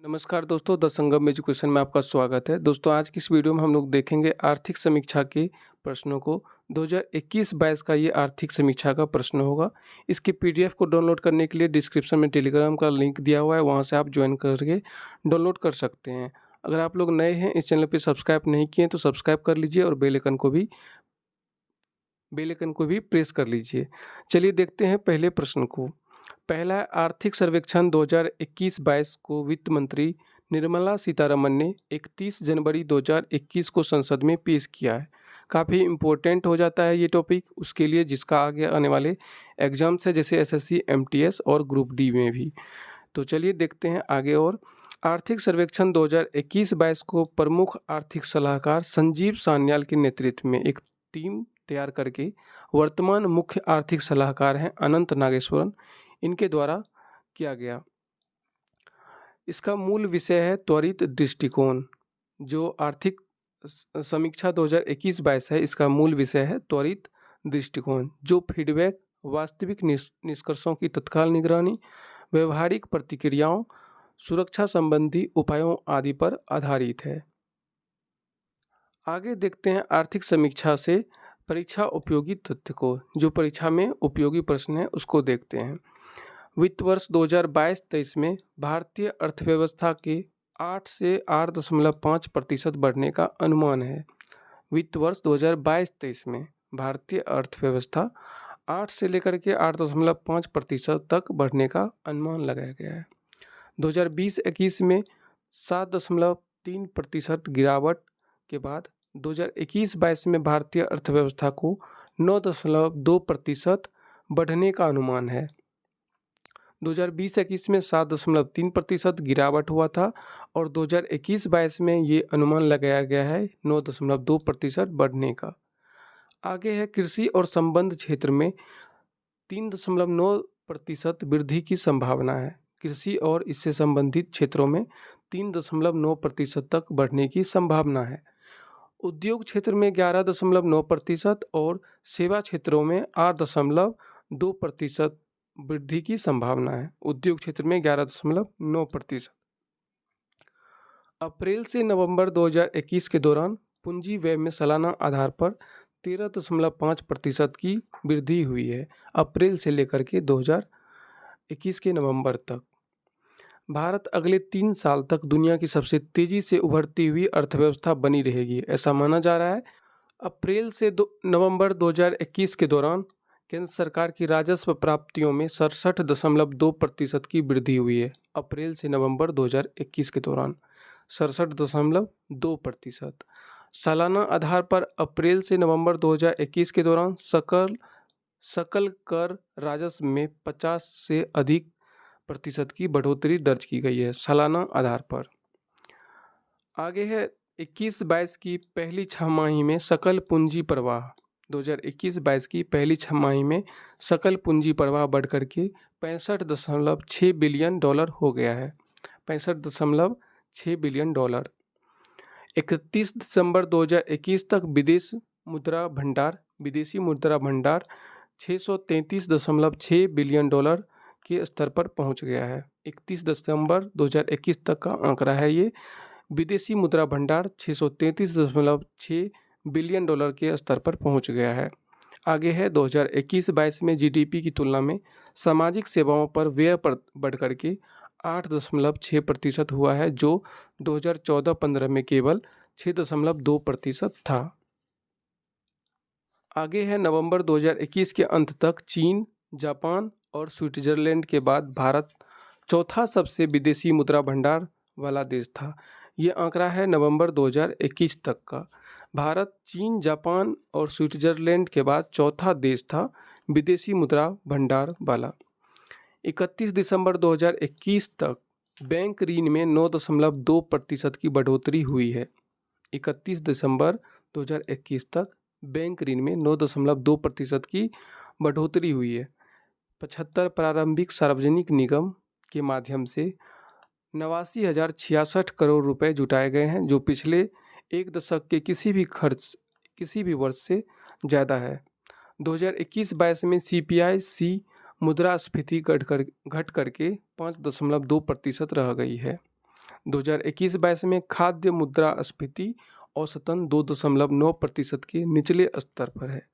नमस्कार दोस्तों, the Sangam education में आपका स्वागत है। दोस्तों, आज की इस वीडियो में हम लोग देखेंगे आर्थिक समीक्षा के प्रश्नों को। 2021-22 का ये आर्थिक समीक्षा का प्रश्न होगा। इसके पीडीएफ को डाउनलोड करने के लिए डिस्क्रिप्शन में टेलीग्राम का लिंक दिया हुआ है, वहाँ से आप ज्वाइन करके डाउनलोड कर सकते हैं। अगर आप लोग नए हैं, इस चैनल पर सब्सक्राइब नहीं किए तो सब्सक्राइब कर लीजिए और बेल आइकन को भी प्रेस कर लीजिए। चलिए देखते हैं पहले प्रश्न को। पहला आर्थिक सर्वेक्षण 2021-22 को वित्त मंत्री निर्मला सीतारमण ने 31 जनवरी 2021 को संसद में पेश किया है। काफ़ी इम्पोर्टेंट हो जाता है ये टॉपिक उसके लिए, जिसका आगे आने वाले एग्जाम्स है जैसे एसएससी, एमटीएस और ग्रुप डी में भी। तो चलिए देखते हैं आगे। और आर्थिक सर्वेक्षण 2021-22 को प्रमुख आर्थिक सलाहकार संजीव सान्याल के नेतृत्व में एक टीम तैयार करके वर्तमान मुख्य आर्थिक सलाहकार हैं अनंत नागेश्वरन, इनके द्वारा किया गया। इसका मूल विषय है त्वरित दृष्टिकोण। जो आर्थिक समीक्षा 2021-22 है, इसका मूल विषय है त्वरित दृष्टिकोण, जो फीडबैक, वास्तविक निष्कर्षों की तत्काल निगरानी, व्यवहारिक प्रतिक्रियाओं, सुरक्षा संबंधी उपायों आदि पर आधारित है। आगे देखते हैं आर्थिक समीक्षा से परीक्षा उपयोगी तथ्य को। जो परीक्षा में उपयोगी प्रश्न है उसको देखते हैं। वित्त वर्ष 2022-23 में भारतीय अर्थव्यवस्था के 8 से 8.5% बढ़ने का अनुमान है। वित्त वर्ष 2022-23 में भारतीय अर्थव्यवस्था 8 से लेकर के 8.5% तक बढ़ने का अनुमान लगाया गया है। 2020-21 में 7.3% गिरावट के बाद 2021-22 में भारतीय अर्थव्यवस्था को 9.2% बढ़ने का अनुमान है। 2020-21 में 7.3% गिरावट हुआ था और 2021-22 में ये अनुमान लगाया गया है 9.2% बढ़ने का। आगे है कृषि और संबंध क्षेत्र में 3.9% वृद्धि की संभावना है। कृषि और इससे संबंधित क्षेत्रों में 3.9% तक बढ़ने की संभावना है। उद्योग क्षेत्र में 11.9% और सेवा क्षेत्रों में 8.2% वृद्धि की संभावना है। उद्योग क्षेत्र में 11.9%। अप्रैल से नवंबर 2021 के दौरान पूंजी व्यय में सालाना आधार पर 13.5% की वृद्धि हुई है। अप्रैल से लेकर के 2021 के नवंबर तक। भारत अगले 3 साल तक दुनिया की सबसे तेजी से उभरती हुई अर्थव्यवस्था बनी रहेगी, ऐसा माना जा रहा है। अप्रैल से नवंबर 2021 के दौरान केंद्र सरकार की राजस्व प्राप्तियों में 67.2% की वृद्धि हुई है। अप्रैल से नवंबर 2021 के दौरान 67.2%। सालाना आधार पर अप्रैल से नवंबर 2021 के दौरान सकल कर राजस्व में 50 से अधिक प्रतिशत की बढ़ोतरी दर्ज की गई है सालाना आधार पर। आगे है 21-22 की पहली छमाही में सकल पूंजी प्रवाह। 2021-22 की पहली छमाही में सकल पूंजी प्रवाह बढ़कर के $65.6 बिलियन हो गया है। $65.6 बिलियन। 31 दिसंबर 2021 तक विदेशी मुद्रा भंडार $633.6 बिलियन के स्तर पर पहुंच गया है। 31 दिसंबर 2021 तक का आंकड़ा है ये। विदेशी मुद्रा भंडार $633.6 बिलियन के स्तर पर पहुंच गया है। आगे है 2021-22 में जीडीपी की तुलना में सामाजिक सेवाओं पर व्यय बढ़कर के 8.6% हुआ है, जो 2014-15 में केवल 6.2% था। आगे है नवंबर 2021 के अंत तक चीन, जापान और स्विट्जरलैंड के बाद भारत चौथा सबसे विदेशी मुद्रा भंडार वाला देश था। ये आंकड़ा है नवंबर 2021 तक का। भारत चीन, जापान और स्विट्जरलैंड के बाद चौथा देश था विदेशी मुद्रा भंडार वाला। 31 दिसंबर 2021 तक बैंक ऋण में 9.2% की बढ़ोतरी हुई है। 31 दिसंबर 2021 तक बैंक ऋण में 9.2% की बढ़ोतरी हुई है। 75 प्रारंभिक सार्वजनिक निगम के माध्यम से 89,066 करोड़ रुपए जुटाए गए हैं, जो पिछले एक दशक के किसी भी वर्ष से ज़्यादा है। 2021-22 में CPI मुद्रास्फीति घट करके 5.2% रह गई है। 2021-22 में खाद्य मुद्रास्फीति औसतन 2.9% के निचले स्तर पर है।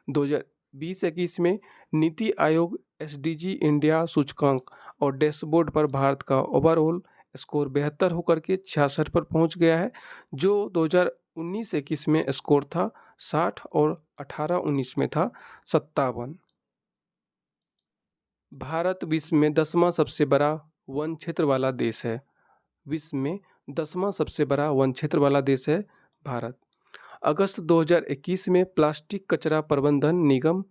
2020-21 में नीति आयोग एसडीजी इंडिया सूचकांक और डैशबोर्ड पर भारत का ओवरऑल स्कोर बेहतर होकर के 66 पर पहुंच गया है, जो 2019-21 में स्कोर था 60 और 18-19 में था 57। भारत विश्व में 10वां सबसे बड़ा वन क्षेत्र वाला देश है। विश्व में 10वां सबसे बड़ा वन क्षेत्र वाला देश है भारत। अगस्त 2021 में प्लास्टिक कचरा प्रबंधन नियम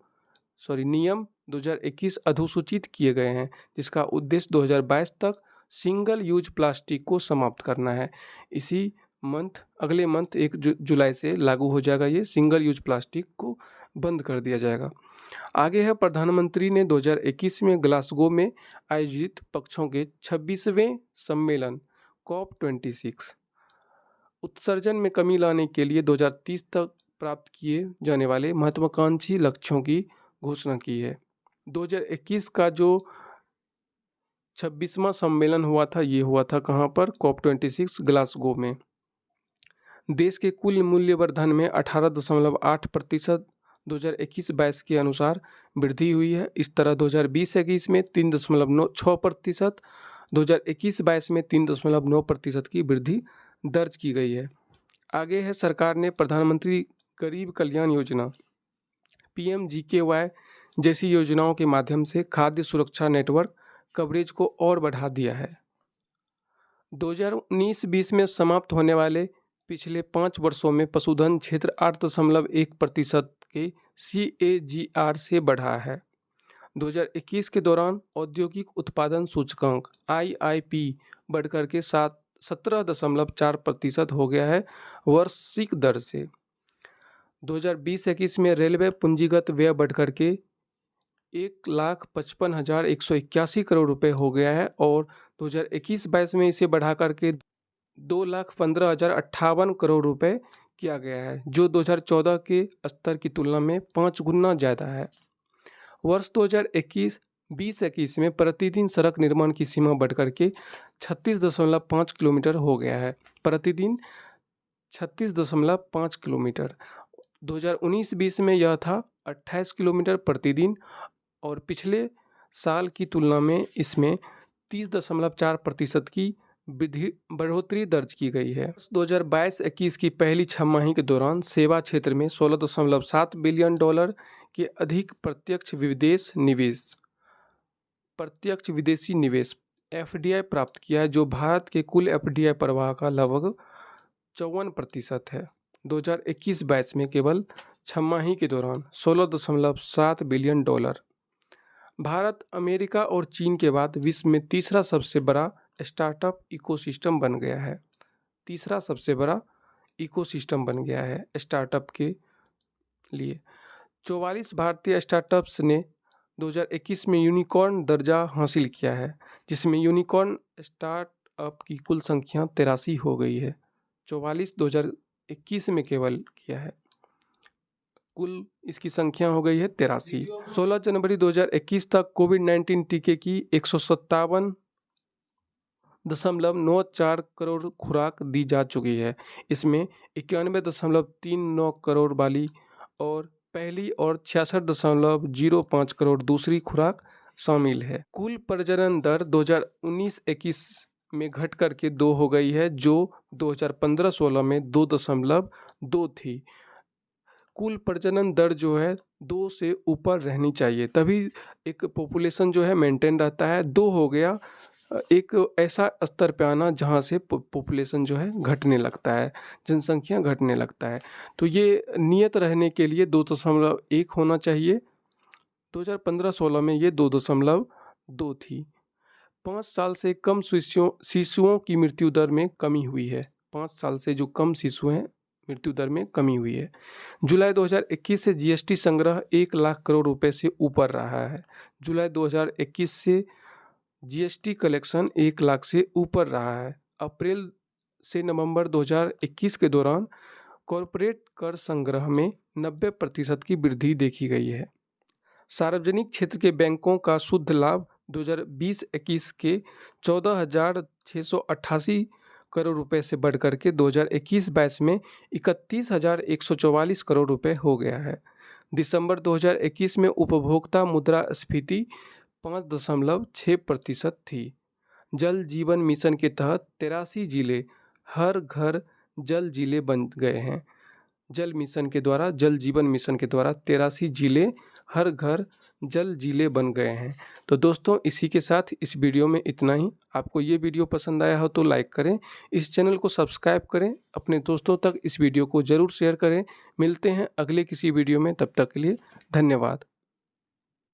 2021 अधिसूचित किए गए हैं, जिसका उद्देश्य 2022 तक सिंगल यूज प्लास्टिक को समाप्त करना है। इसी अगले मंथ 1 जुलाई से लागू हो जाएगा। ये सिंगल यूज प्लास्टिक को बंद कर दिया जाएगा। आगे है, प्रधानमंत्री ने 2021 में ग्लासगो में आयोजित पक्षों के 26वें सम्मेलन COP26 उत्सर्जन में कमी लाने के लिए 2030 तक प्राप्त किए जाने वाले महत्वाकांक्षी लक्ष्यों की घोषणा की है। 2021 का जो 26वां सम्मेलन हुआ था, ये हुआ था कहाँ पर? COP26 ग्लासगो में। देश के कुल मूल्यवर्धन में 18.8% 2021-22 के अनुसार वृद्धि हुई है। इस तरह 2020-21 में 3.6%, 2021-22 में 3.9% की वृद्धि दर्ज की गई है। आगे है, सरकार ने प्रधानमंत्री गरीब कल्याण योजना PMGKY जैसी योजनाओं के माध्यम से खाद्य सुरक्षा नेटवर्क कवरेज को और बढ़ा दिया है। 2019-20 में समाप्त होने वाले पिछले 5 वर्षों में पशुधन क्षेत्र 8.1% के CAGR से बढ़ा है। 2021 के दौरान औद्योगिक उत्पादन सूचकांक IIP बढ़कर के 17.4% हो गया है वार्षिक दर से। 2020-21 में रेलवे पूंजीगत व्यय बढ़कर के 1,55,181 करोड़ रुपए हो गया है और 2021-22 में इसे बढ़ा करके 2,15,058 करोड़ रुपए किया गया है, जो 2014 के स्तर की तुलना में 5 गुना ज़्यादा है। वर्ष 2021 में प्रतिदिन सड़क निर्माण की सीमा बढ़कर के 36.5 किलोमीटर हो गया है। प्रतिदिन 36.5 किलोमीटर। 2019-20 में यह था 28 किलोमीटर प्रतिदिन और पिछले साल की तुलना में इसमें 30.4% की बढ़ोतरी दर्ज की गई है। 2022-21 की पहली छमाही के दौरान सेवा क्षेत्र में $16.7 बिलियन के अधिक प्रत्यक्ष विदेशी निवेश FDI प्राप्त किया है, जो भारत के कुल FDI प्रवाह का लगभग 54% है। 2021-22 में केवल छमाही के दौरान $16.7 बिलियन। भारत अमेरिका और चीन के बाद विश्व में तीसरा सबसे बड़ा स्टार्टअप इकोसिस्टम बन गया है। तीसरा सबसे बड़ा इकोसिस्टम बन गया है स्टार्टअप के लिए। 44 भारतीय स्टार्टअप्स ने 2021 में यूनिकॉर्न दर्जा हासिल किया है, जिसमें यूनिकॉर्न स्टार्टअप की कुल संख्या 83 हो गई है। 44 2021 में केवल किया है, कुल इसकी संख्या हो गई है 83। 16 जनवरी 2021 तक कोविड-19 टीके की 157.94 करोड़ खुराक दी जा चुकी है। इसमें 91.39 करोड़ वाली और पहली और 66.05 करोड़ दूसरी खुराक शामिल है। कुल प्रजनन दर 2019-21 में घट करके 2 हो गई है, जो 2015-16 में 2.2 थी। कुल प्रजनन दर जो है 2 से ऊपर रहनी चाहिए, तभी एक पॉपुलेशन जो है मेंटेन रहता है। 2 हो गया, एक ऐसा स्तर पे आना जहाँ से पॉपुलेशन जो है घटने लगता है, जनसंख्या घटने लगता है। तो ये नियत रहने के लिए 2.1 होना चाहिए। 2015-16 में ये 2.2 थी। 5 साल से कम शिशुओं की मृत्यु दर में कमी हुई है। 5 साल से जो कम शिशु हैं, मृत्यु दर में कमी हुई है। जुलाई 2021 से GST संग्रह 1 लाख करोड़ रुपए से ऊपर रहा है। जुलाई 2021 से GST कलेक्शन 1 लाख से ऊपर रहा है। अप्रैल से नवंबर 2021 के दौरान कॉरपोरेट कर संग्रह में 90% की वृद्धि देखी गई है। सार्वजनिक क्षेत्र के बैंकों का शुद्ध लाभ 2020-21 के 14,688 करोड़ रुपए से बढ़ कर के 2021-22 में 31,144 करोड़ रुपए हो गया है। दिसंबर 2021 में उपभोक्ता मुद्रास्फीति 5.6% थी। जल जीवन मिशन के तहत 83 जिले हर घर जल जिले बन गए हैं। जल जीवन मिशन के द्वारा 83 जिले हर घर जल जिले बन गए हैं। तो दोस्तों, इसी के साथ इस वीडियो में इतना ही। आपको ये वीडियो पसंद आया हो तो लाइक करें, इस चैनल को सब्सक्राइब करें, अपने दोस्तों तक इस वीडियो को ज़रूर शेयर करें। मिलते हैं अगले किसी वीडियो में, तब तक के लिए धन्यवाद।